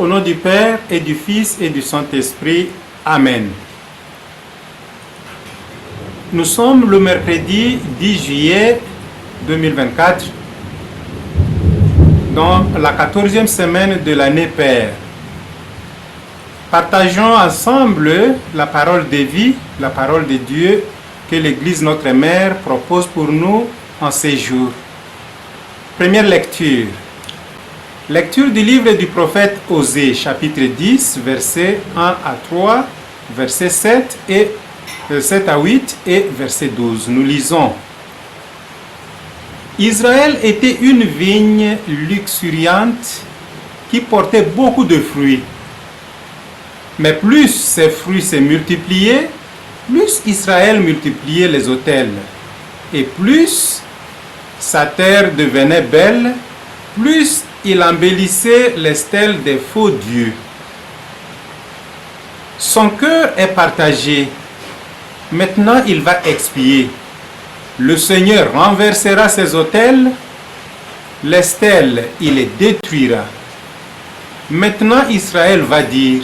Au nom du Père et du Fils et du Saint-Esprit. Amen. Nous sommes le mercredi 10 juillet 2024, dans la 14e semaine de l'année Père. Partageons ensemble la parole de vie, la parole de Dieu que l'Église Notre Mère propose pour nous en ces jours. Première lecture. Lecture du livre du prophète Osée, chapitre 10, versets 1 à 3, verset 7 à 8 et verset 12. Nous lisons. Israël était une vigne luxuriante qui portait beaucoup de fruits. Mais plus ses fruits se multipliaient, plus Israël multipliait les autels. Et plus sa terre devenait belle, plus il embellissait les stèles des faux dieux. Son cœur est partagé. Maintenant, il va expier. Le Seigneur renversera ses autels, les stèles, il les détruira. Maintenant, Israël va dire,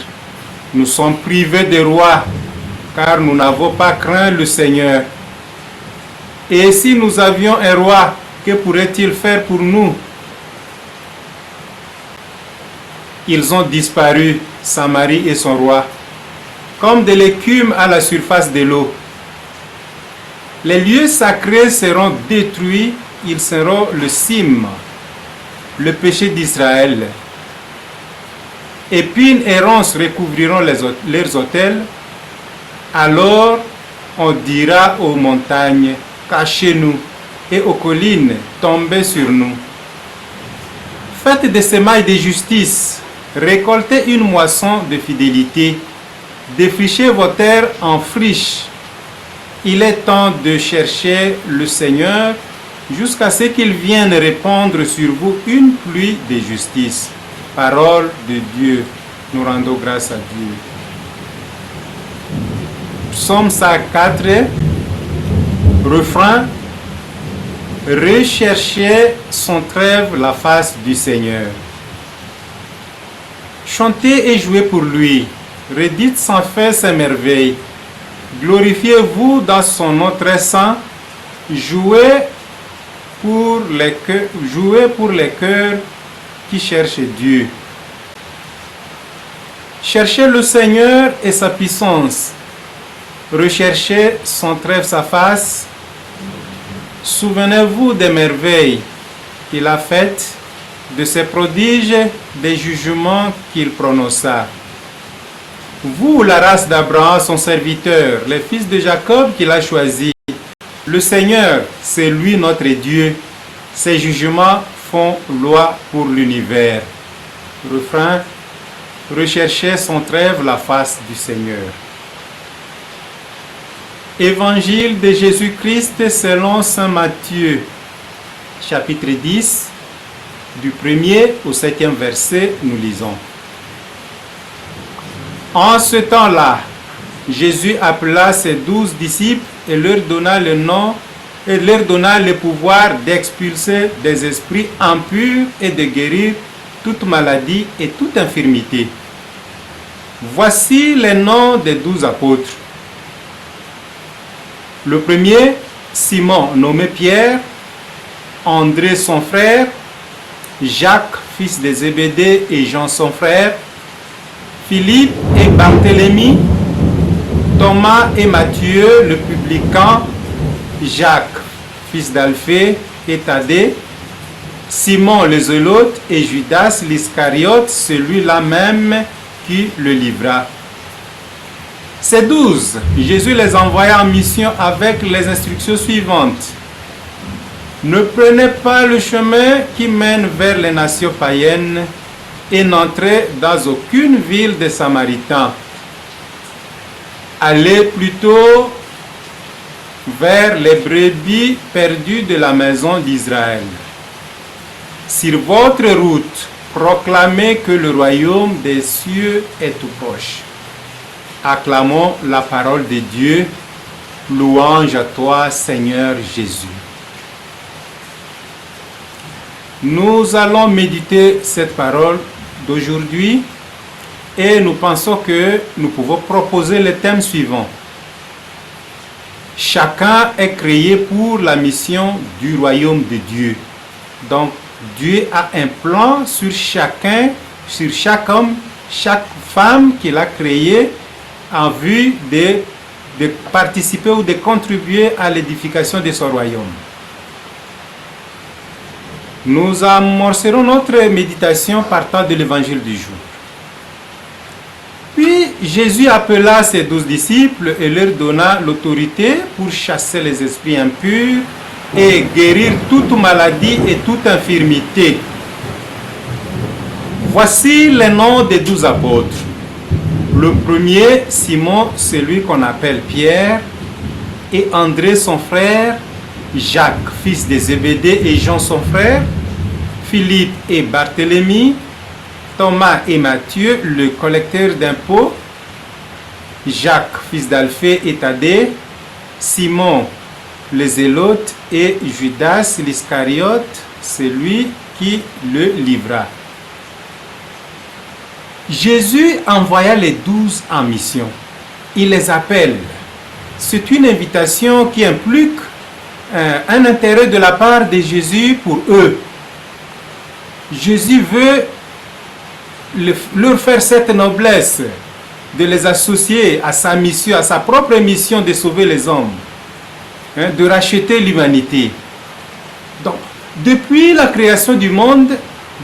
nous sommes privés de roi, car nous n'avons pas craint le Seigneur. Et si nous avions un roi, que pourrait-il faire pour nous? Ils ont disparu, Samarie et son roi, comme de l'écume à la surface de l'eau. Les lieux sacrés seront détruits, ils seront le cime, le péché d'Israël. Épines et ronces recouvriront leurs autels. Alors on dira aux montagnes, cachez-nous, et aux collines, tombez sur nous. Faites des semailles de justice, récoltez une moisson de fidélité, défrichez vos terres en friche. Il est temps de chercher le Seigneur jusqu'à ce qu'il vienne répandre sur vous une pluie de justice. Parole de Dieu. Nous rendons grâce à Dieu. Psaume 104, refrain. Recherchez sans trêve la face du Seigneur. Chantez et jouez pour lui. Redites sans fin ses merveilles. Glorifiez-vous dans son nom très saint. Jouez pour les cœurs qui cherchent Dieu. Cherchez le Seigneur et sa puissance. Recherchez sans trêve sa face. Souvenez-vous des merveilles qu'il a faites, de ses prodiges, des jugements qu'il prononça. Vous, la race d'Abraham, son serviteur, les fils de Jacob qu'il a choisis. Le Seigneur, c'est lui notre Dieu. Ses jugements font loi pour l'univers. Refrain. Recherchez sans trêve la face du Seigneur. Évangile de Jésus-Christ selon saint Matthieu, chapitre 10, du 1er au 7e verset, nous lisons. En ce temps-là, Jésus appela ses 12 disciples et leur donna le nom et leur donna le pouvoir d'expulser des esprits impurs et de guérir toute maladie et toute infirmité. Voici les noms des 12 apôtres. Le premier, Simon, nommé Pierre, André son frère, Jacques, fils de Zébédée, et Jean son frère, Philippe et Barthélemy, Thomas et Matthieu, le publicain, Jacques, fils d'Alphée et Thaddée, Simon le Zélote et Judas l'Iscariote, celui-là même qui le livra. Ces 12, Jésus les envoya en mission avec les instructions suivantes. Ne prenez pas le chemin qui mène vers les nations païennes et n'entrez dans aucune ville des Samaritains. Allez plutôt vers les brebis perdues de la maison d'Israël. Sur votre route, proclamez que le royaume des cieux est tout proche. Acclamons la parole de Dieu. Louange à toi, Seigneur Jésus. Nous allons méditer cette parole d'aujourd'hui et nous pensons que nous pouvons proposer le thème suivant. Chacun est créé pour la mission du royaume de Dieu. Donc, Dieu a un plan sur chacun, sur chaque homme, chaque femme qu'il a créé en vue de participer ou de contribuer à l'édification de son royaume. Nous amorcerons notre méditation partant de l'évangile du jour. Puis Jésus appela ses 12 disciples et leur donna l'autorité pour chasser les esprits impurs et guérir toute maladie et toute infirmité. Voici les noms des 12 apôtres. Le premier, Simon, celui qu'on appelle Pierre, et André son frère, Jacques, fils de Zébédée, et Jean son frère, Philippe et Barthélemy, Thomas et Matthieu, le collecteur d'impôts, Jacques, fils d'Alphée et Thaddée, Simon, le zélote, et Judas l'Iscariote, celui qui le livra. Jésus envoya les 12 en mission. Il les appelle. C'est une invitation qui implique un intérêt de la part de Jésus pour eux. Jésus veut leur faire cette noblesse de les associer à sa mission, à sa propre mission de sauver les hommes, de racheter l'humanité. Donc, depuis la création du monde,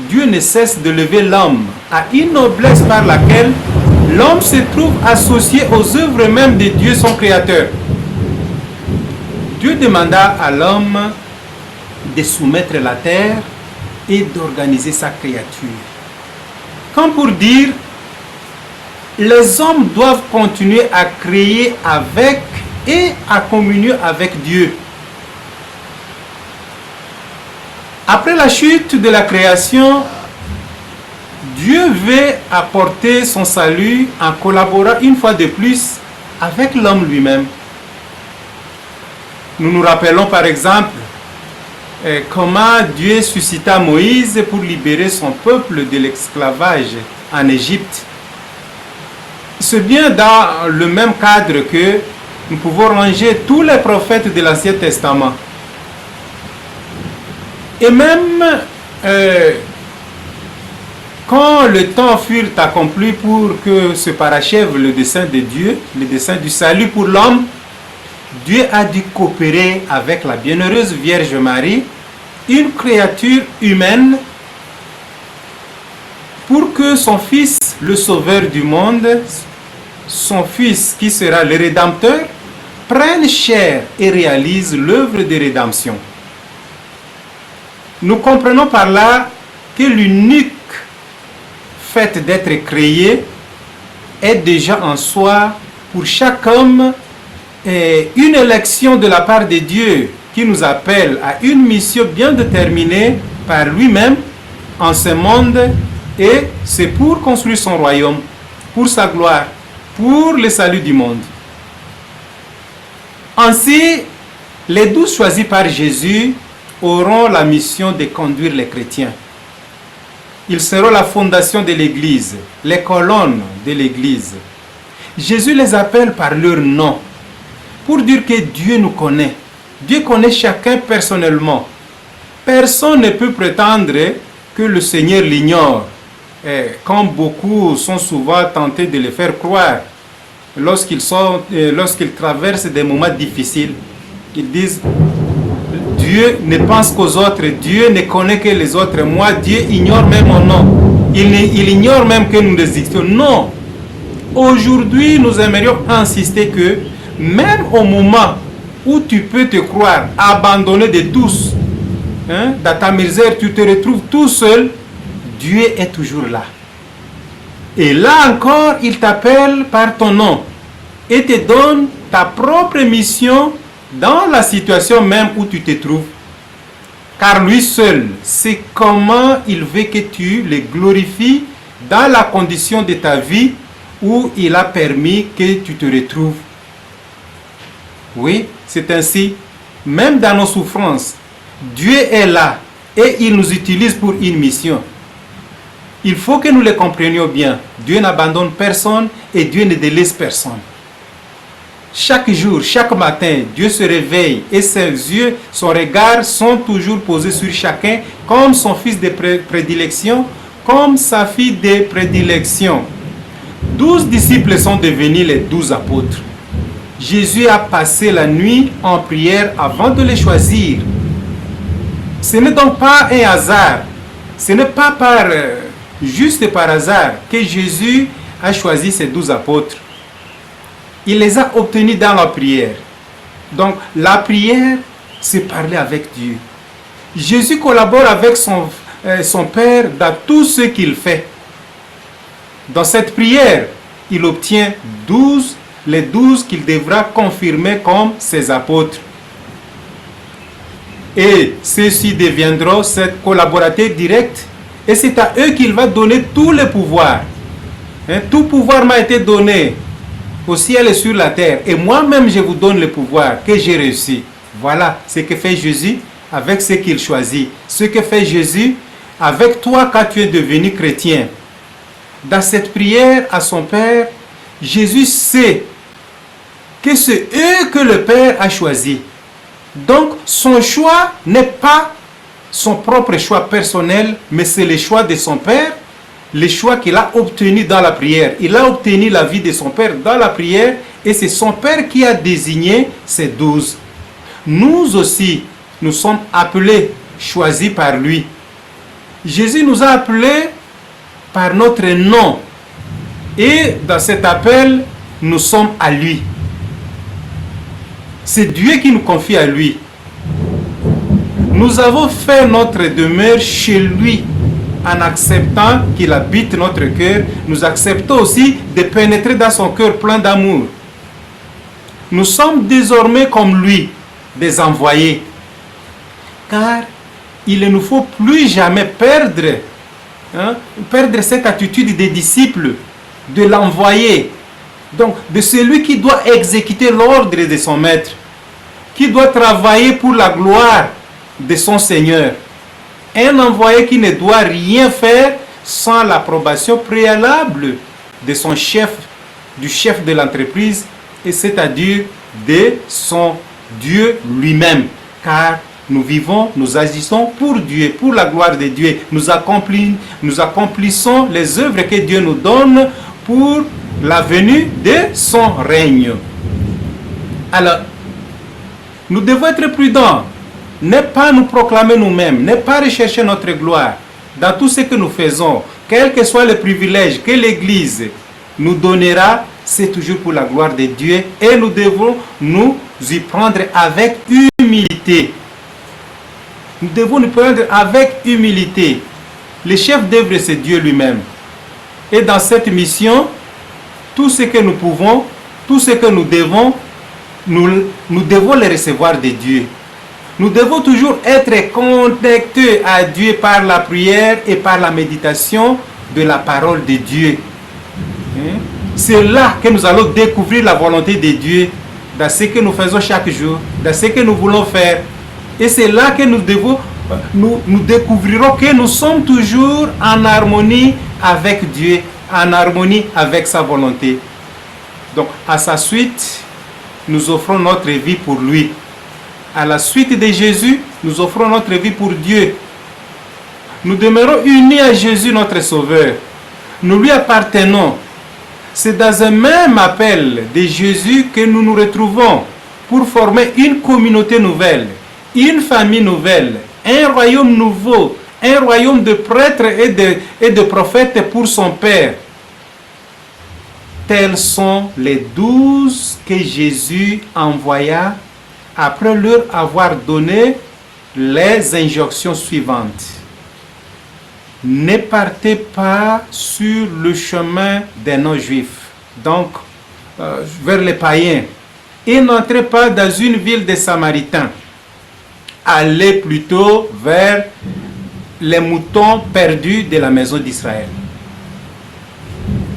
Dieu ne cesse de lever l'homme à une noblesse par laquelle l'homme se trouve associé aux œuvres même de Dieu, son Créateur. Dieu demanda à l'homme de soumettre la terre et d'organiser sa créature. Comme pour dire, les hommes doivent continuer à créer avec et à communier avec Dieu. Après la chute de la création, Dieu veut apporter son salut en collaborant une fois de plus avec l'homme lui-même. Nous nous rappelons par exemple comment Dieu suscita Moïse pour libérer son peuple de l'esclavage en Égypte. C'est bien dans le même cadre que nous pouvons ranger tous les prophètes de l'Ancien Testament. Et même quand le temps fut accompli pour que se parachève le dessein de Dieu, le dessein du salut pour l'homme, Dieu a dû coopérer avec la bienheureuse Vierge Marie, une créature humaine, pour que son Fils, le Sauveur du monde, son Fils qui sera le Rédempteur, prenne chair et réalise l'œuvre de rédemption. Nous comprenons par là que l'unique fait d'être créé est déjà en soi pour chaque homme une élection de la part de Dieu qui nous appelle à une mission bien déterminée par lui-même en ce monde, et c'est pour construire son royaume, pour sa gloire, pour le salut du monde. Ainsi, les 12 choisis par Jésus auront la mission de conduire les chrétiens. Ils seront la fondation de l'Église, les colonnes de l'Église. Jésus les appelle par leur nom pour dire que Dieu nous connaît. Dieu connaît chacun personnellement. Personne ne peut prétendre que le Seigneur l'ignore, comme beaucoup sont souvent tentés de le faire croire lorsqu'ils traversent des moments difficiles. Ils disent: Dieu ne pense qu'aux autres, Dieu ne connaît que les autres, moi Dieu ignore même mon nom, il ignore même que nous existons. Non, aujourd'hui nous aimerions insister que même au moment où tu peux te croire abandonné de tous, dans ta misère tu te retrouves tout seul, Dieu est toujours là. Et là encore, il t'appelle par ton nom et te donne ta propre mission dans la situation même où tu te trouves. Car lui seul sait comment il veut que tu le glorifies dans la condition de ta vie où il a permis que tu te retrouves. Oui, c'est ainsi. Même dans nos souffrances, Dieu est là et il nous utilise pour une mission. Il faut que nous les comprenions bien. Dieu n'abandonne personne et Dieu ne délaisse personne. Chaque jour, chaque matin, Dieu se réveille et ses yeux, son regard sont toujours posés sur chacun comme son fils de prédilection, comme sa fille de prédilection. 12 disciples sont devenus les 12 apôtres. Jésus a passé la nuit en prière avant de les choisir. Ce n'est donc pas un hasard. Ce n'est pas juste par hasard que Jésus a choisi ces 12 apôtres. Il les a obtenus dans la prière. Donc la prière, c'est parler avec Dieu. Jésus collabore avec son Père dans tout ce qu'il fait. Dans cette prière, il obtient les 12 qu'il devra confirmer comme ses apôtres. Et ceux-ci deviendront ses collaborateurs directs. Et c'est à eux qu'il va donner tout le pouvoir. Tout pouvoir m'a été donné au ciel et sur la terre. Et moi-même, je vous donne le pouvoir que j'ai reçu. Voilà ce que fait Jésus avec ce qu'il choisit. Ce que fait Jésus avec toi quand tu es devenu chrétien. Dans cette prière à son Père, Jésus sait que c'est eux que le Père a choisi. Donc, son choix n'est pas son propre choix personnel, mais c'est le choix de son Père, le choix qu'il a obtenu dans la prière. Il a obtenu la vie de son Père dans la prière et c'est son Père qui a désigné ces 12. Nous aussi, nous sommes appelés, choisis par lui. Jésus nous a appelés par notre nom et dans cet appel, nous sommes à lui. C'est Dieu qui nous confie à lui. Nous avons fait notre demeure chez lui en acceptant qu'il habite notre cœur. Nous acceptons aussi de pénétrer dans son cœur plein d'amour. Nous sommes désormais comme lui, des envoyés. Car il ne nous faut plus jamais perdre cette attitude des disciples, de l'envoyé. Donc, de celui qui doit exécuter l'ordre de son maître, qui doit travailler pour la gloire de son Seigneur. Un envoyé qui ne doit rien faire sans l'approbation préalable de son chef, du chef de l'entreprise, et c'est-à-dire de son Dieu lui-même. Car nous vivons, nous agissons pour Dieu, pour la gloire de Dieu. Nous accomplissons les œuvres que Dieu nous donne pour la venue de son règne. Alors, nous devons être prudents, ne pas nous proclamer nous-mêmes, ne pas rechercher notre gloire dans tout ce que nous faisons, quel que soit le privilège que l'Église nous donnera, c'est toujours pour la gloire de Dieu et nous devons nous y prendre avec humilité. Nous devons nous prendre avec humilité. Le chef d'œuvre, c'est Dieu lui-même. Et dans cette mission, tout ce que nous pouvons, tout ce que nous devons, nous devons le recevoir de Dieu. Nous devons toujours être connectés à Dieu par la prière et par la méditation de la parole de Dieu. C'est là que nous allons découvrir la volonté de Dieu dans ce que nous faisons chaque jour, dans ce que nous voulons faire. Et c'est là que nous découvrirons que nous sommes toujours en harmonie avec Dieu, en harmonie avec sa volonté. Donc, à sa suite, nous offrons notre vie pour lui. À la suite de Jésus, nous offrons notre vie pour Dieu. Nous demeurons unis à Jésus, notre Sauveur. Nous lui appartenons. C'est dans un même appel de Jésus que nous nous retrouvons pour former une communauté nouvelle, une famille nouvelle, un royaume nouveau, un royaume de prêtres et de prophètes pour son Père. Tels sont les 12 que Jésus envoya après leur avoir donné les injonctions suivantes. Ne partez pas sur le chemin des non-juifs, donc vers les païens, et n'entrez pas dans une ville des Samaritains. Allez plutôt vers les moutons perdus de la maison d'Israël.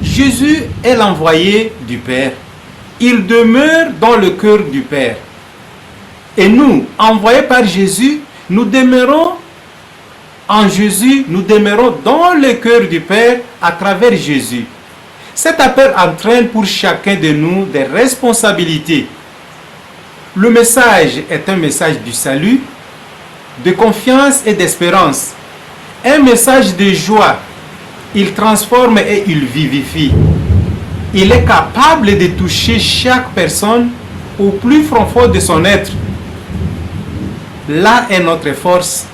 Jésus est l'envoyé du Père. Il demeure dans le cœur du Père. Et nous, envoyés par Jésus, nous demeurons En Jésus, nous demeurons dans le cœur du Père à travers Jésus. Cet appel entraîne pour chacun de nous des responsabilités. Le message est un message du salut, de confiance et d'espérance. Un message de joie. Il transforme et il vivifie. Il est capable de toucher chaque personne au plus profond de son être. Là est notre force.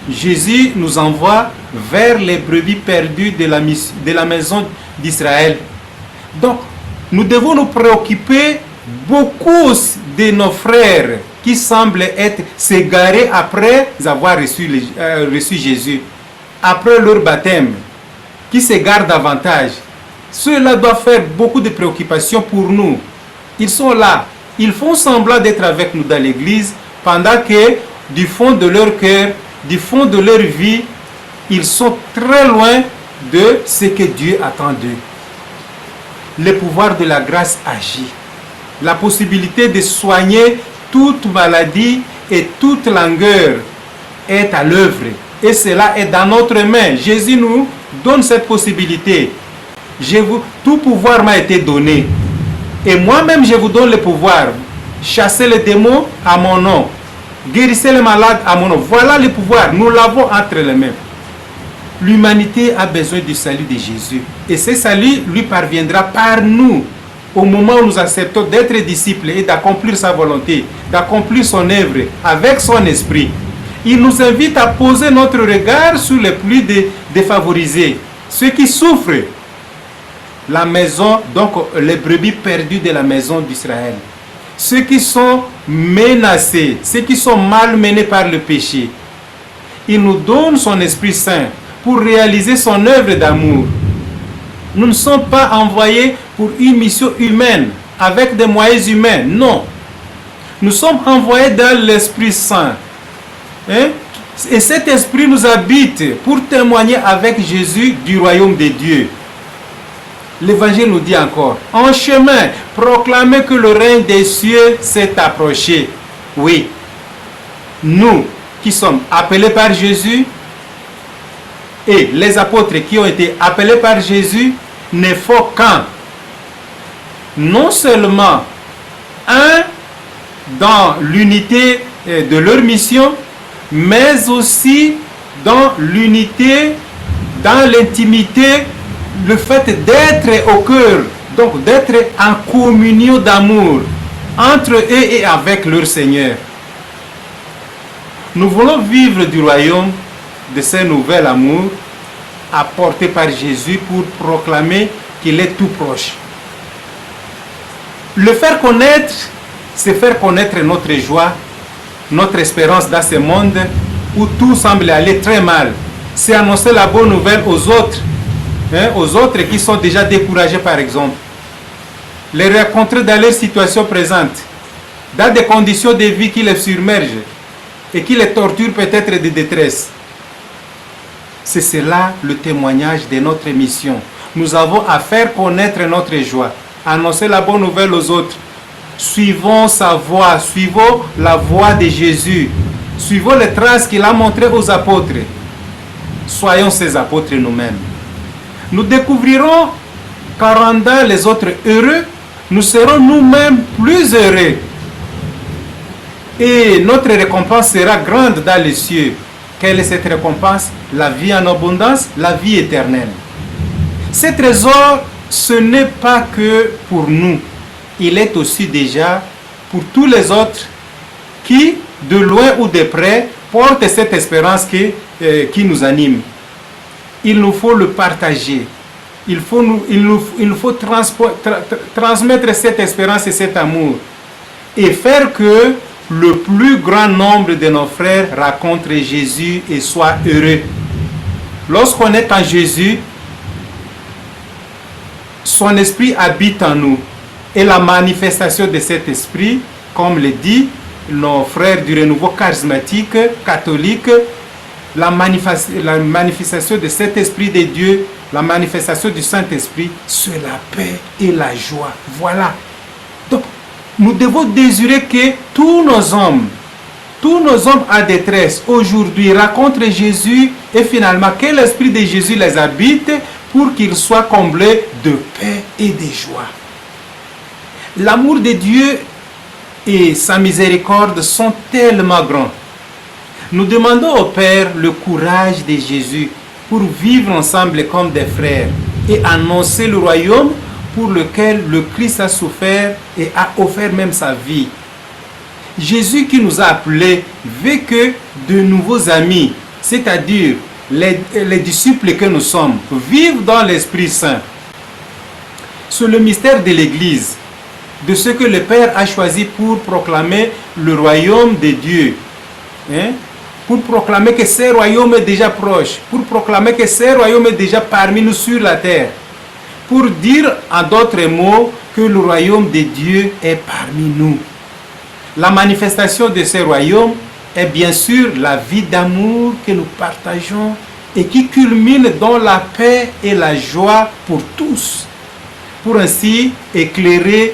Jésus nous envoie vers les brebis perdues de la maison d'Israël. Donc, nous devons nous préoccuper beaucoup de nos frères qui semblent être s'égarer après avoir reçu Jésus, après leur baptême, qui s'égarent davantage. Cela doit faire beaucoup de préoccupations pour nous. Ils sont là, ils font semblant d'être avec nous dans l'église, pendant que du fond de leur cœur, du fond de leur vie, ils sont très loin de ce que Dieu attend d'eux. Le pouvoir de la grâce agit. La possibilité de soigner toute maladie et toute langueur est à l'œuvre. Et cela est dans notre main. Jésus nous donne cette possibilité. Tout pouvoir m'a été donné. Et moi-même, je vous donne le pouvoir. Chassez les démons à mon nom. Guérissez les malades à mon nom. Voilà le pouvoir. Nous l'avons entre les mains. L'humanité a besoin du salut de Jésus. Et ce salut lui parviendra par nous. Au moment où nous acceptons d'être disciples et d'accomplir sa volonté, d'accomplir son œuvre avec son esprit. Il nous invite à poser notre regard sur les plus défavorisés, ceux qui souffrent. La maison, donc les brebis perdues de la maison d'Israël. Ceux qui sont menacés, ceux qui sont malmenés par le péché. Il nous donne son Esprit Saint pour réaliser son œuvre d'amour. Nous ne sommes pas envoyés pour une mission humaine, avec des moyens humains. Non. Nous sommes envoyés dans l'Esprit Saint. Et cet Esprit nous habite pour témoigner avec Jésus du royaume de Dieu. L'Évangile nous dit encore, en chemin, proclamez que le règne des cieux s'est approché. Oui, nous qui sommes appelés par Jésus et les apôtres qui ont été appelés par Jésus ne font qu'un. Non seulement un dans l'unité de leur mission, mais aussi dans l'unité, dans l'intimité, le fait d'être au cœur, donc d'être en communion d'amour entre eux et avec leur Seigneur. Nous voulons vivre du royaume de ce nouvel amour apporté par Jésus pour proclamer qu'il est tout proche. Le faire connaître, c'est faire connaître notre joie, notre espérance dans ce monde où tout semble aller très mal. C'est annoncer la bonne nouvelle aux autres qui sont déjà découragés par exemple. Les rencontrer dans leur situation présente, dans des conditions de vie qui les submergent et qui les torturent peut-être de détresse. C'est cela le témoignage de notre mission. Nous avons à faire connaître notre joie, annoncer la bonne nouvelle aux autres. Suivons sa voie, suivons la voie de Jésus, suivons les traces qu'il a montrées aux apôtres. Soyons ces apôtres nous-mêmes. Nous découvrirons qu'en rendant les autres heureux, nous serons nous-mêmes plus heureux. Et notre récompense sera grande dans les cieux. Quelle est cette récompense? La vie en abondance, la vie éternelle. Ce trésor, ce n'est pas que pour nous. Il est aussi déjà pour tous les autres qui, de loin ou de près, portent cette espérance qui nous anime. Il nous faut le partager. Il nous faut transmettre cette espérance et cet amour. Et faire que le plus grand nombre de nos frères rencontrent Jésus et soient heureux. Lorsqu'on est en Jésus, son esprit habite en nous. Et la manifestation de cet esprit, comme le dit nos frères du renouveau charismatique, catholique, la manifestation de cet esprit de Dieu, la manifestation du Saint-Esprit, c'est la paix et la joie. Voilà. Donc, nous devons désirer que tous nos hommes tous nos hommes en détresse aujourd'hui rencontrent Jésus et finalement que l'Esprit de Jésus les habite pour qu'ils soient comblés de paix et de joie. L'amour de Dieu et sa miséricorde sont tellement grands. Nous demandons au Père le courage de Jésus pour vivre ensemble comme des frères et annoncer le royaume pour lequel le Christ a souffert et a offert même sa vie. Jésus qui nous a appelés veut que de nouveaux amis, c'est-à-dire les disciples que nous sommes, vivent dans l'Esprit Saint. C'est le mystère de l'Église, de ce que le Père a choisi pour proclamer le royaume de Dieu. Pour proclamer que ce royaume est déjà proche, pour proclamer que ce royaume est déjà parmi nous sur la terre, pour dire en d'autres mots que le royaume de Dieu est parmi nous. La manifestation de ce royaume est bien sûr la vie d'amour que nous partageons et qui culmine dans la paix et la joie pour tous, pour ainsi éclairer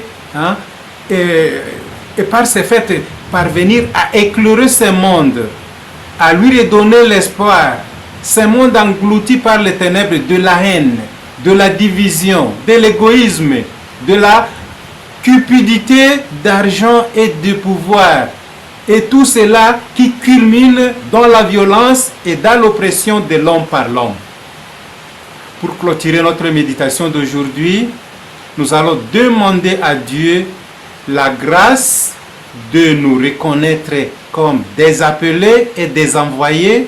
et par ce fait parvenir à éclairer ce monde, à lui redonner l'espoir, ce monde englouti par les ténèbres de la haine, de la division, de l'égoïsme, de la cupidité d'argent et de pouvoir, et tout cela qui culmine dans la violence et dans l'oppression de l'homme par l'homme. Pour clôturer notre méditation d'aujourd'hui, nous allons demander à Dieu la grâce de nous reconnaître comme des appelés et des envoyés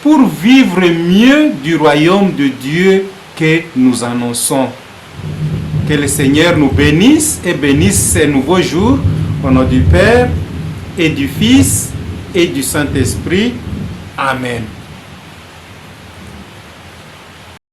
pour vivre mieux du royaume de Dieu que nous annonçons. Que le Seigneur nous bénisse et bénisse ces nouveaux jours au nom du Père et du Fils et du Saint-Esprit. Amen.